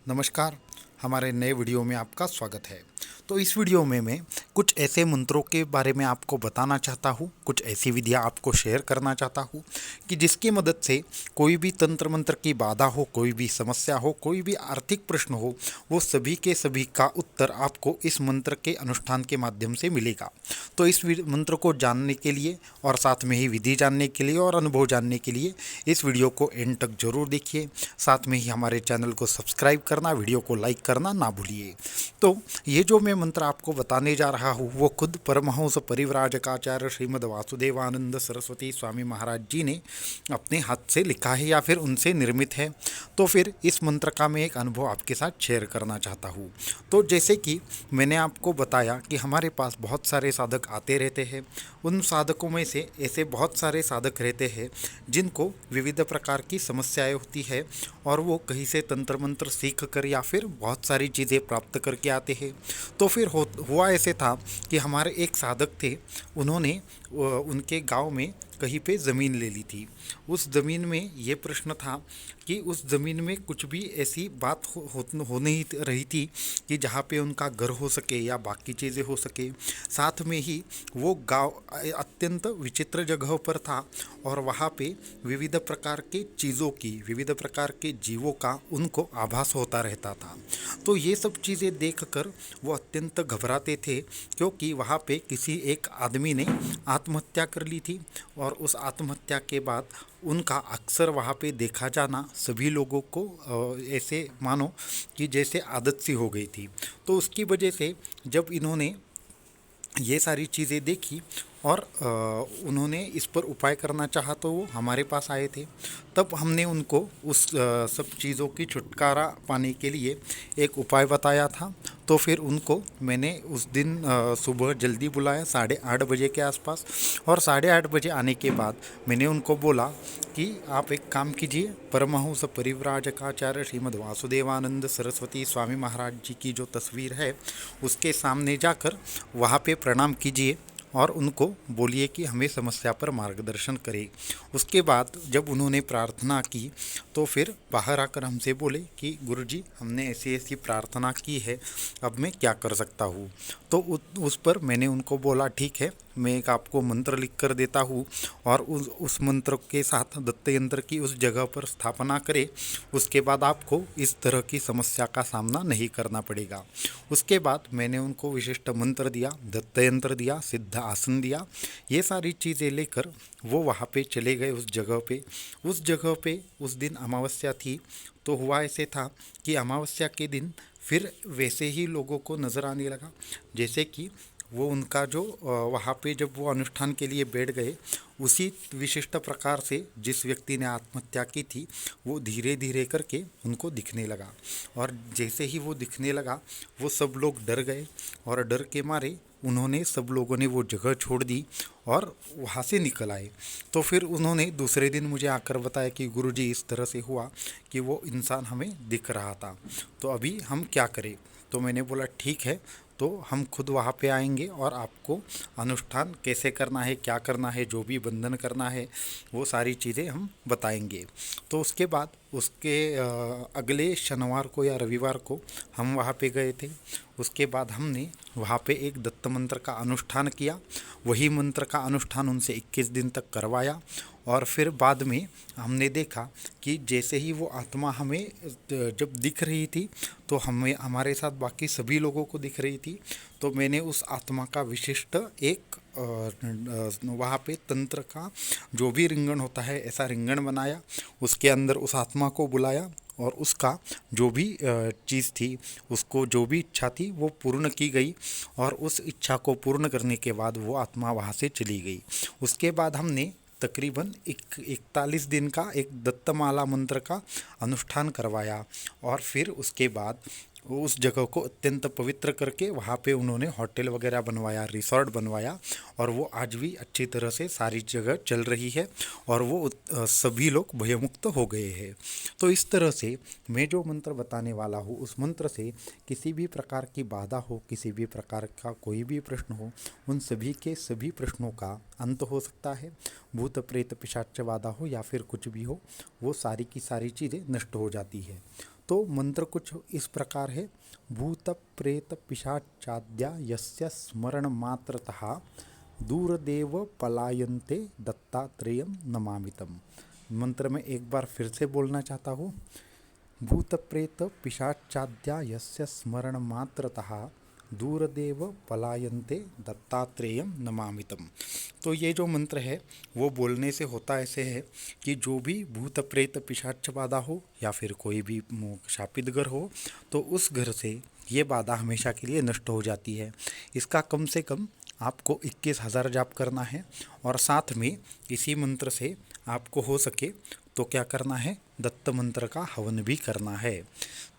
नमस्कार। हमारे नए वीडियो में आपका स्वागत है। तो इस वीडियो में मैं कुछ ऐसे मंत्रों के बारे में आपको बताना चाहता हूँ, कुछ ऐसी विधियाँ आपको शेयर करना चाहता हूँ कि जिसकी मदद से कोई भी तंत्र मंत्र की बाधा हो, कोई भी समस्या हो, कोई भी आर्थिक प्रश्न हो, वो सभी के सभी का उत्तर आपको इस मंत्र के अनुष्ठान के माध्यम से मिलेगा। तो इस मंत्र को जानने के लिए और साथ में ही विधि जानने के लिए और अनुभव जानने के लिए इस वीडियो को एंड तक जरूर देखिए। साथ में ही हमारे चैनल को सब्सक्राइब करना, वीडियो को लाइक करना ना भूलिए। तो ये जो मैं मंत्र आपको बताने जा रहा हूँ वो खुद परमहंस परिव्राजकाचार्य श्रीमद् वासुदेवानंद सरस्वती स्वामी महाराज जी ने अपने हाथ से लिखा है या फिर उनसे निर्मित है। तो फिर इस मंत्र का मैं एक अनुभव आपके साथ शेयर करना चाहता हूँ। तो जैसे कि मैंने आपको बताया कि हमारे पास बहुत सारे साधक आते रहते हैं। उन साधकों में से ऐसे बहुत सारे साधक रहते हैं जिनको विविध प्रकार की समस्याएं होती है और वो कहीं से तंत्र मंत्र सीख कर या फिर बहुत सारी चीज़ें प्राप्त करके आते हैं। तो फिर हुआ ऐसे था कि हमारे एक साधक थे, उन्होंने उनके गांव में कहीं पे ज़मीन ले ली थी। उस ज़मीन में ये प्रश्न था कि उस ज़मीन में कुछ भी ऐसी बात हो नहीं रही थी कि जहाँ पे उनका घर हो सके या बाकी चीज़ें हो सके। साथ में ही वो गांव अत्यंत विचित्र जगह पर था और वहाँ पे विविध प्रकार के चीज़ों की, विविध प्रकार के जीवों का उनको आभास होता रहता था। तो ये सब चीज़ें देखकर वो अत्यंत घबराते थे, क्योंकि वहाँ पे किसी एक आदमी ने आत्महत्या कर ली थी और उस आत्महत्या के बाद उनका अक्सर वहाँ पे देखा जाना सभी लोगों को ऐसे मानो कि जैसे आदत सी हो गई थी। तो उसकी वजह से जब इन्होंने ये सारी चीज़ें देखी और उन्होंने इस पर उपाय करना चाहा तो वो हमारे पास आए थे। तब हमने उनको उस सब चीज़ों की छुटकारा पाने के लिए एक उपाय बताया था। तो फिर उनको मैंने उस दिन सुबह जल्दी बुलाया 8:30 बजे के आसपास, और 8:30 बजे आने के बाद मैंने उनको बोला कि आप एक काम कीजिए, परमहंस परिव्राजकाचार्य श्रीमद् वासुदेवानंद सरस्वती स्वामी महाराज जी की जो तस्वीर है उसके सामने जाकर वहाँ पे प्रणाम कीजिए और उनको बोलिए कि हमें समस्या पर मार्गदर्शन करें। उसके बाद जब उन्होंने प्रार्थना की तो फिर बाहर आकर हमसे बोले कि गुरुजी, हमने ऐसी ऐसी प्रार्थना की है, अब मैं क्या कर सकता हूँ। तो उस पर मैंने उनको बोला ठीक है, मैं एक आपको मंत्र लिख कर देता हूँ और उस मंत्र के साथ दत्त यंत्र की उस जगह पर स्थापना करें। उसके बाद आपको इस तरह की समस्या का सामना नहीं करना पड़ेगा। उसके बाद मैंने उनको विशिष्ट मंत्र दिया, दत्त यंत्र दिया, सिद्ध आसन दिया। ये सारी चीज़ें लेकर वो वहाँ पे चले गए उस जगह पे। उस जगह पे उस दिन अमावस्या थी। तो हुआ ऐसे था कि अमावस्या के दिन फिर वैसे ही लोगों को नज़र आने लगा जैसे कि वो उनका जो वहाँ पे जब वो अनुष्ठान के लिए बैठ गए उसी विशिष्ट प्रकार से जिस व्यक्ति ने आत्महत्या की थी वो धीरे धीरे करके उनको दिखने लगा। और जैसे ही वो दिखने लगा वो सब लोग डर गए और डर के मारे उन्होंने, सब लोगों ने वो जगह छोड़ दी और वहाँ से निकल आए। तो फिर उन्होंने दूसरे दिन मुझे आकर बताया कि गुरुजी इस तरह से हुआ कि वो इंसान हमें दिख रहा था, तो अभी हम क्या करें। तो मैंने बोला ठीक है, तो हम खुद वहाँ पे आएंगे और आपको अनुष्ठान कैसे करना है, क्या करना है, जो भी बंधन करना है वो सारी चीज़ें हम बताएंगे। तो उसके बाद उसके अगले शनिवार को या रविवार को हम वहाँ पे गए थे। उसके बाद हमने वहाँ पे एक दत्त मंत्र का अनुष्ठान किया। वही मंत्र का अनुष्ठान उनसे 21 दिन तक करवाया और फिर बाद में हमने देखा कि जैसे ही वो आत्मा हमें जब दिख रही थी तो हमें, हमारे साथ बाकी सभी लोगों को दिख रही थी। तो मैंने उस आत्मा का विशिष्ट एक वहाँ पे तंत्र का जो भी रिंगण होता है ऐसा रिंगण बनाया, उसके अंदर उस आत्मा को बुलाया और उसका जो भी चीज़ थी, उसको जो भी इच्छा थी वो पूर्ण की गई और उस इच्छा को पूर्ण करने के बाद वो आत्मा वहाँ से चली गई। उसके बाद हमने तकरीबन 41 दिन का एक दत्तमाला मंत्र का अनुष्ठान करवाया और फिर उसके बाद उस जगह को अत्यंत पवित्र करके वहाँ पे उन्होंने होटल वगैरह बनवाया, रिसोर्ट बनवाया और वो आज भी अच्छी तरह से सारी जगह चल रही है और वो सभी लोग भयमुक्त हो गए हैं। तो इस तरह से मैं जो मंत्र बताने वाला हूँ उस मंत्र से किसी भी प्रकार की बाधा हो, किसी भी प्रकार का कोई भी प्रश्न हो, उन सभी के सभी प्रश्नों का अंत हो सकता है। भूत प्रेत पिशाच बाधा हो या फिर कुछ भी हो, वो सारी की सारी चीज़ें नष्ट हो जाती है। तो मंत्र कुछ इस प्रकार है। भूत प्रेत पिशाचाद्या यस्य स्मरण मात्रतः दूरदेव पलायन्ते दत्तात्रेयं नमामितम्। मंत्र में एक बार फिर से बोलना चाहता हूँ। भूत प्रेत पिशाचाद्या यस्य स्मरण मात्रतः दूरदेव पलायन्ते दत्तात्रेयं नमामितम्। तो ये जो मंत्र है वो बोलने से होता ऐसे है कि जो भी भूत प्रेत पिशाच बाधा हो या फिर कोई भी शापित घर हो तो उस घर से ये बाधा हमेशा के लिए नष्ट हो जाती है। इसका कम से कम आपको 21,000 जाप करना है और साथ में इसी मंत्र से आपको हो सके तो क्या करना है, दत्त मंत्र का हवन भी करना है।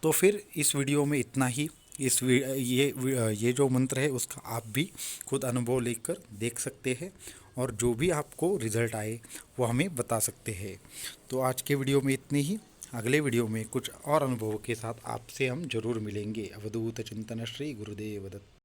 तो फिर इस वीडियो में इतना ही। ये जो मंत्र है उसका आप भी खुद अनुभव लेकर देख सकते हैं और जो भी आपको रिजल्ट आए वो हमें बता सकते हैं। तो आज के वीडियो में इतनी ही। अगले वीडियो में कुछ और अनुभवों के साथ आपसे हम जरूर मिलेंगे। अवधूत चिंतन श्री गुरुदेव दत्त।